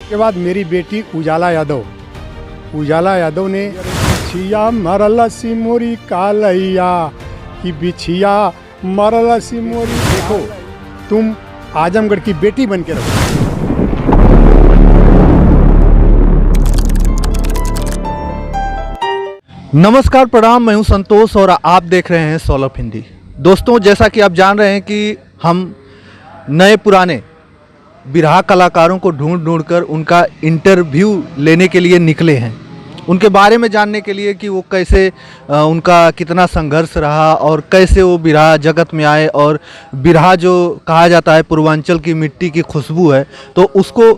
के बाद मेरी बेटी उजाला यादव ने बिछिया मरल सिमोरी कालैया कि बिछिया मरल सिमोरी। देखो तुम आजमगढ़ की बेटी बन के रहो। नमस्कार, प्रणाम। मैं हूं संतोष और आप देख रहे हैं सोलफ हिंदी। दोस्तों, जैसा कि आप जान रहे हैं कि हम नए पुराने बिरहा कलाकारों को ढूंढ कर उनका इंटरव्यू लेने के लिए निकले हैं, उनके बारे में जानने के लिए कि वो कैसे उनका कितना संघर्ष रहा और कैसे वो बिरहा जगत में आए। और बिरहा जो कहा जाता है पूर्वांचल की मिट्टी की खुशबू है, तो उसको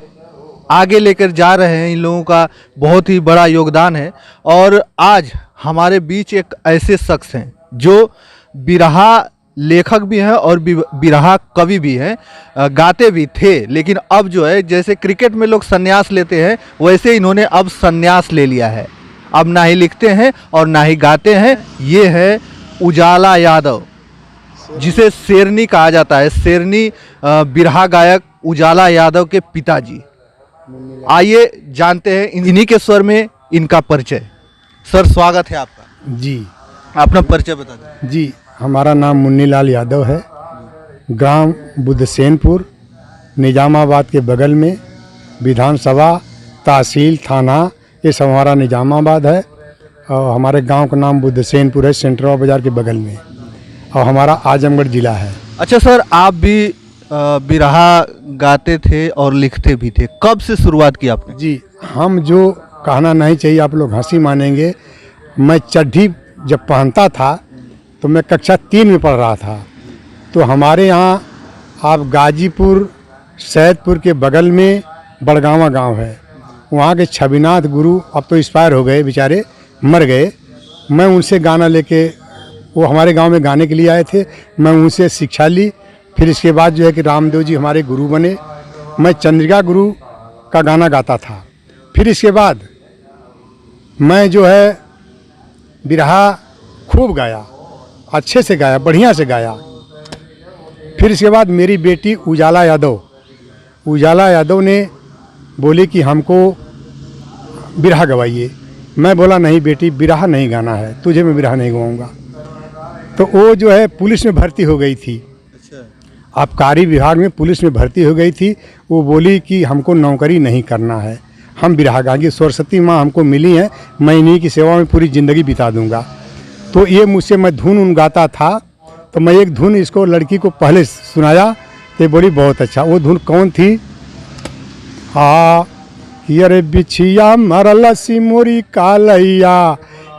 आगे लेकर जा रहे हैं। इन लोगों का बहुत ही बड़ा योगदान है। और आज हमारे बीच एक ऐसे शख्स हैं जो बिरहा लेखक भी हैं और बिरहा कवि भी हैं, गाते भी थे, लेकिन अब जो है जैसे क्रिकेट में लोग संन्यास लेते हैं, वैसे इन्होंने अब संन्यास ले लिया है। अब ना ही लिखते हैं और ना ही गाते हैं। ये है उजाला यादव, जिसे शेरनी कहा जाता है। शेरनी बिरहा गायक उजाला यादव के पिताजी। आइए जानते हैं इन्हीं के स्वर में इनका परिचय। सर, स्वागत है आपका जी। अपना परिचय बता दें। जी, हमारा नाम मुन्नीलाल यादव है। ग्राम बुद्धसेनपुर, निजामाबाद के बगल में। विधानसभा, तहसील, थाना ये सब हमारा निजामाबाद है। और हमारे गांव का नाम बुद्धसेनपुर है, सेंट्रल बाज़ार के बगल में। और हमारा आजमगढ़ ज़िला है। अच्छा सर, आप भी बिरहा गाते थे और लिखते भी थे। कब से शुरुआत की आपने? जी, हम जो कहना नहीं चाहिए, आप लोग हंसी मानेंगे, मैं चड्ढी जब पहनता था तो मैं कक्षा 3 में पढ़ रहा था। तो हमारे यहाँ आप गाजीपुर सैदपुर के बगल में बड़गावा गांव है। वहाँ के छविनाथ गुरु अब तो एक्सपायर हो गए, बेचारे मर गए। मैं उनसे गाना लेके, वो हमारे गांव में गाने के लिए आए थे, मैं उनसे शिक्षा ली। फिर इसके बाद जो है कि रामदेव जी हमारे गुरु बने। मैं चंद्रिका गुरु का गाना गाता था। फिर इसके बाद मैं जो है बिरहा खूब गाया, अच्छे से गाया, बढ़िया से गाया। फिर इसके बाद मेरी बेटी उजाला यादव ने बोली कि हमको बिरहा गवाइए। मैं बोला नहीं बेटी, बिरहा नहीं गाना है, तुझे मैं बिरहा नहीं गवाऊंगा। तो वो जो है पुलिस में भर्ती हो गई थी। आबकारी विभाग में पुलिस में भर्ती हो गई थी। वो बोली कि हमको नौकरी नहीं करना है, हम बिरहा गाएंगे। सरस्वती माँ हमको मिली हैं, मैं इन्हीं की सेवा में पूरी ज़िंदगी बिता दूंगा। तो ये मुझसे मैं धुन गाता था, तो मैं एक धुन इसको लड़की को पहले सुनाया तो बोली बहुत अच्छा। वो धुन कौन थी? कि अरे बिछिया मरल सिमोरी कालैया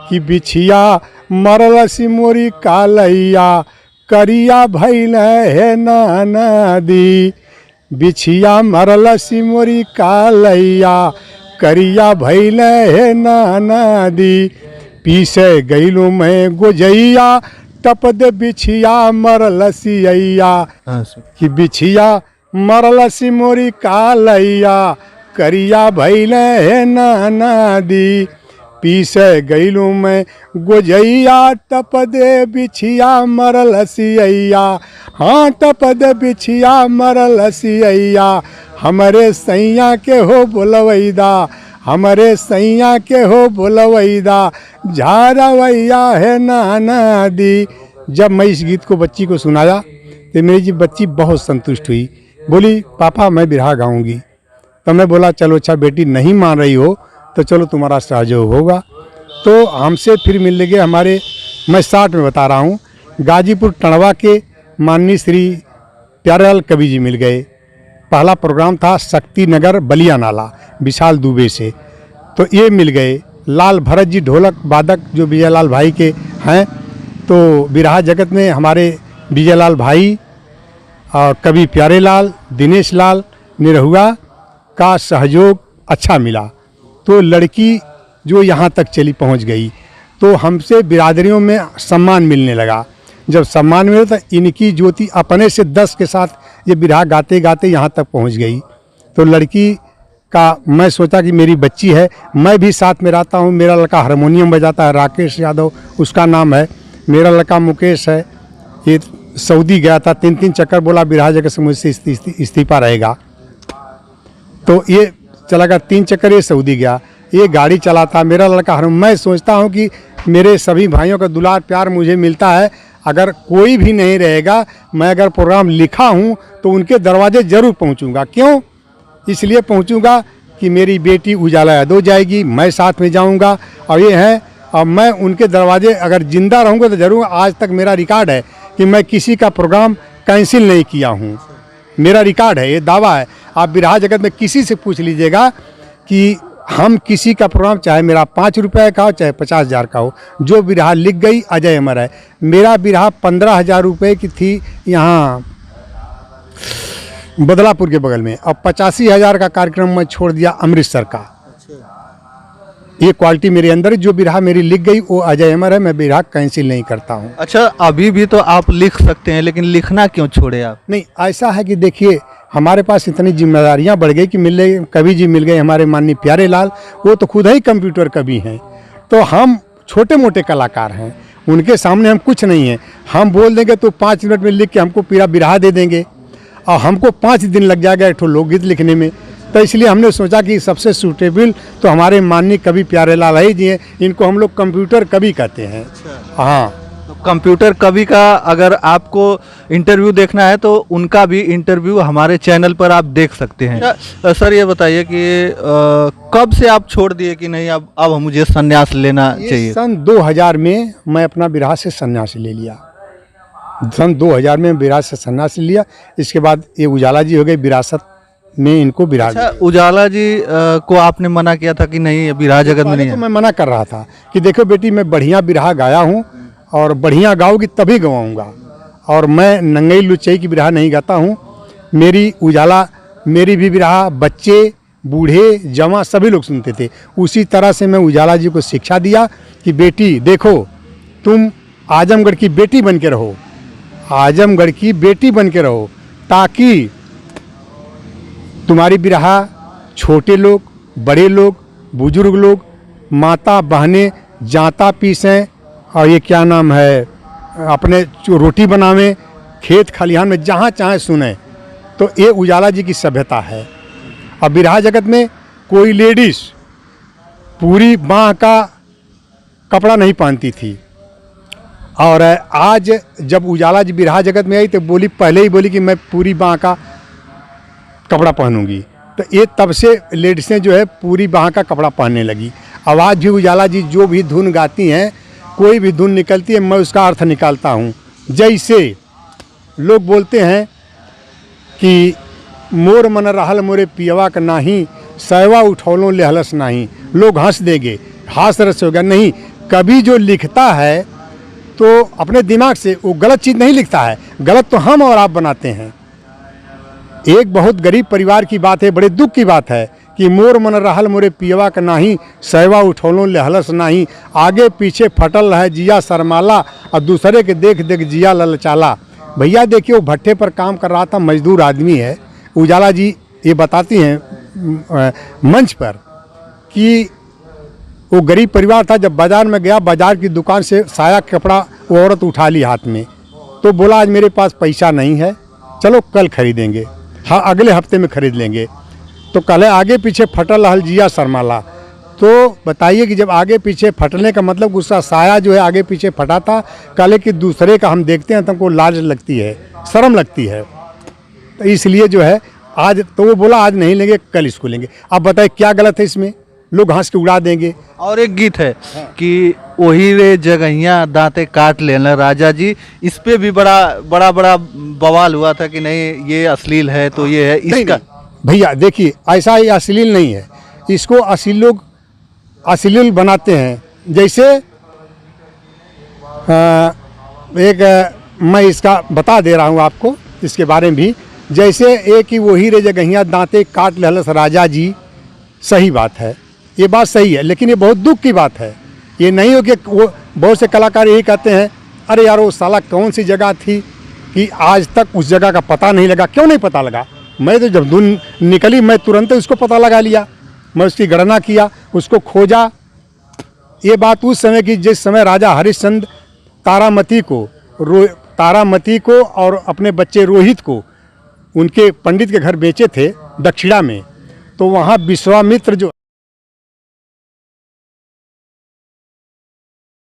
कि बिछिया मरल सिमोरी कालैया करिया भइल है नदी। बिछिया मरल सिमोरी कालैया करिया भइल है नदी। पीसे गईलू मैं गोजैया टप दे बिछिया मरल सियैया कि बिछिया मरल सिमोरी कालैया करिया भइल है नदी। पीसे गईलू मैं गोजैया टप दे बिछिया मरल सियैया। हाँ, टप दे बिछिया मरल सियैया। हमरे सैया के हो बोलवैदा, हमरे सैया के हो बोलवैदा, झारवैया है नदी। जब मैं इस गीत को बच्ची को सुनाया तो मेरी जी बच्ची बहुत संतुष्ट हुई। बोली पापा मैं बिरहा गाऊंगी। तो मैं बोला चलो अच्छा बेटी, नहीं मान रही हो तो चलो तुम्हारा सहयोग होगा। तो हमसे फिर मिलने गए हमारे, मैं 60 में बता रहा हूँ, गाजीपुर टणवा के माननीय श्री प्यारेलाल कवि जी मिल गए। पहला प्रोग्राम था शक्ति नगर बलिया नाला, विशाल दुबे से। तो ये मिल गए। लाल भरत जी ढोलक वादक जो विजयलाल भाई के हैं। तो बिरहा जगत में हमारे विजयलाल भाई और कवि प्यारेलाल, दिनेश लाल निरहुआ का सहयोग अच्छा मिला। तो लड़की जो यहाँ तक चली पहुँच गई, तो हमसे बिरादरियों में सम्मान मिलने लगा। जब सम्मान मिला तो इनकी ज्योति अपने से 10 के साथ ये बिरहा गाते गाते यहाँ तक पहुँच गई। तो लड़की का मैं सोचा कि मेरी बच्ची है, मैं भी साथ में रहता हूँ। मेरा लड़का हारमोनियम बजाता है, राकेश यादव उसका नाम है। मेरा लड़का मुकेश है, ये सऊदी गया था, 3 चक्कर बोला बिरहा जगत से मुझसे इस्तीफा रहेगा। तो ये चला गया 3 चक्कर ये सऊदी गया, ये गाड़ी चलाता मेरा लड़का हर। मैं सोचता हूँ कि मेरे सभी भाइयों का दुलार प्यार मुझे मिलता है। अगर कोई भी नहीं रहेगा, मैं अगर प्रोग्राम लिखा हूँ तो उनके दरवाजे ज़रूर पहुँचूँगा। क्यों? इसलिए पहुँचूँगा कि मेरी बेटी उजाला यादव जाएगी, मैं साथ में जाऊँगा। और ये है, अब मैं उनके दरवाजे अगर ज़िंदा रहूँगा तो ज़रूर। आज तक मेरा रिकॉर्ड है कि मैं किसी का प्रोग्राम कैंसिल नहीं किया हूँ, मेरा रिकॉर्ड है, ये दावा है। आप बिरहा जगत में किसी से पूछ लीजिएगा कि हम किसी का प्रोग्राम, चाहे मेरा 5 रुपये का हो चाहे 50,000 का हो, जो बिरहा लिख गई अजय अमर है। मेरा बिरहा 15,000 रुपये की थी यहाँ बदलापुर के बगल में, अब 85,000 का कार्यक्रम मैं छोड़ दिया अमृतसर का। ये क्वालिटी मेरे अंदर है, जो बिरहा मेरी लिख गई वो अजय अमर है, मैं बिरहा कैंसिल नहीं करता हूँ। अच्छा, अभी भी तो आप लिख सकते हैं, लेकिन लिखना क्यों छोड़े आप? नहीं, ऐसा है कि देखिए हमारे पास इतनी जिम्मेदारियां बढ़ गई कि कवि जी मिल गए हमारे माननीय प्यारे लाल, वो तो खुद ही कंप्यूटर कवि हैं। तो हम छोटे मोटे कलाकार हैं, उनके सामने हम कुछ नहीं हैं। हम बोल देंगे तो 5 मिनट में लिख के हमको पूरा बिरहा दे देंगे, और हमको 5 दिन लग जाएगा एक ठो लोकगीत लिखने में। तो इसलिए हमने सोचा कि सबसे सूटेबल तो हमारे माननीय कवि प्यारे लाल ही जी हैं, इनको हम लोग कंप्यूटर कवि कहते हैं। हाँ, तो कंप्यूटर कवि का अगर आपको इंटरव्यू देखना है तो उनका भी इंटरव्यू हमारे चैनल पर आप देख सकते हैं। अच्छा, सर ये बताइए कि कब से आप छोड़ दिए कि नहीं अब मुझे संन्यास लेना चाहिए? सन 2000 में मैं अपना बिरहा से संन्यास ले लिया। सन 2000 में बिरहा से संन्यास लिया। इसके बाद ये उजाला जी हो गए, विरासत में इनको बिरहा। अच्छा, उजाला जी को आपने मना किया था कि नहीं बिरहा जगत में नहीं है? तो मैं मना कर रहा था कि देखो बेटी, मैं बढ़िया बिरहा गाया हूँ और बढ़िया गाऊंगी तभी गवाऊंगा, और मैं नंगई लुच्चई की बिरहा नहीं गाता हूँ। मेरी उजाला, मेरी भी बिरहा बच्चे बूढ़े जवां सभी लोग सुनते थे। उसी तरह से मैं उजाला जी को शिक्षा दिया कि बेटी देखो, तुम आजमगढ़ की बेटी बन के रहो, आजमगढ़ की बेटी बन के रहो, ताकि तुम्हारी बिरहा छोटे लोग, बड़े लोग, बुजुर्ग लोग, माता बहनें जाता पीसें, और ये क्या नाम है, अपने रोटी बनावें, खेत खलिहान में जहाँ चाहे सुने। तो ये उजाला जी की सभ्यता है। अब बिरहा जगत में कोई लेडीज़ पूरी बाँह का कपड़ा नहीं पहनती थी, और आज जब उजाला जी बिरहा जगत में आई तो बोली, पहले ही बोली कि मैं पूरी बाँह का कपड़ा पहनूंगी। तो ये तब से लेडीसें जो है पूरी बाँह का कपड़ा पहनने लगी। आवाज़ भी उजाला जी जो भी धुन गाती हैं, कोई भी धुन निकलती है, मैं उसका अर्थ निकालता हूँ। जैसे लोग बोलते हैं कि मोर मन रहल मोरे पियवा का नाही, सैवा उठौलों ले हलस नाही। लोग हंस देंगे, हास रस होगा। नहीं, कभी जो लिखता है तो अपने दिमाग से, वो गलत चीज़ नहीं लिखता है। गलत तो हम और आप बनाते हैं। एक बहुत गरीब परिवार की बात है, बड़े दुख की बात है कि मोर मन रहल मोरे पियवा का नाही, सैवा उठौलों ले हलस नाही। आगे पीछे फटल है जिया शर्माला, और दूसरे के देख देख जिया ललचाला। भैया देखिए, वो भट्टे पर काम कर रहा था, मजदूर आदमी है। उजाला जी ये बताती हैं मंच पर कि वो गरीब परिवार था। जब बाज़ार में गया, बाज़ार की दुकान से साया कपड़ा वो औरत उठा ली हाथ में, तो बोला आज मेरे पास पैसा नहीं है, चलो कल खरीदेंगे, हाँ अगले हफ्ते में खरीद लेंगे। तो कल आगे पीछे फटल हल जिया शर्माला। तो बताइए कि जब आगे पीछे फटने का मतलब उसका साया जो है आगे पीछे फटा था। कल कि दूसरे का हम देखते हैं तो हमको लाज लगती है, शर्म लगती है। तो इसलिए जो है आज, तो वो बोला आज नहीं लेंगे कल इसको लेंगे। अब बताइए क्या गलत है इसमें? लोग हंस के उड़ा देंगे। और एक गीत है कि वही रे जगहिया दांते काट लेना राजा जी, इस पे भी बड़ा बवाल हुआ था कि नहीं ये अश्लील है, तो ये है इसका। भैया देखिए, ऐसा ही अश्लील नहीं है, इसको अश्लील लोग अश्लील बनाते हैं। जैसे मैं इसका बता दे रहा हूँ आपको इसके बारे में भी। जैसे एक कि वही रे जगहिया दांते काट लेहलस राजा जी, सही बात है, ये बात सही है, लेकिन ये बहुत दुख की बात है। ये नहीं हो कि वो बहुत से कलाकार यही कहते हैं, अरे यार वो साला कौन सी जगह थी कि आज तक उस जगह का पता नहीं लगा। क्यों नहीं पता लगा? मैं तो जब धुन निकली मैं तुरंत उसको पता लगा लिया, मैं उसकी गणना किया, उसको खोजा। ये बात उस समय की जिस समय राजा हरिश्चंद्र तारामती को और अपने बच्चे रोहित को उनके पंडित के घर बेचे थे दक्षिणा में। तो वहाँ विश्वामित्र जो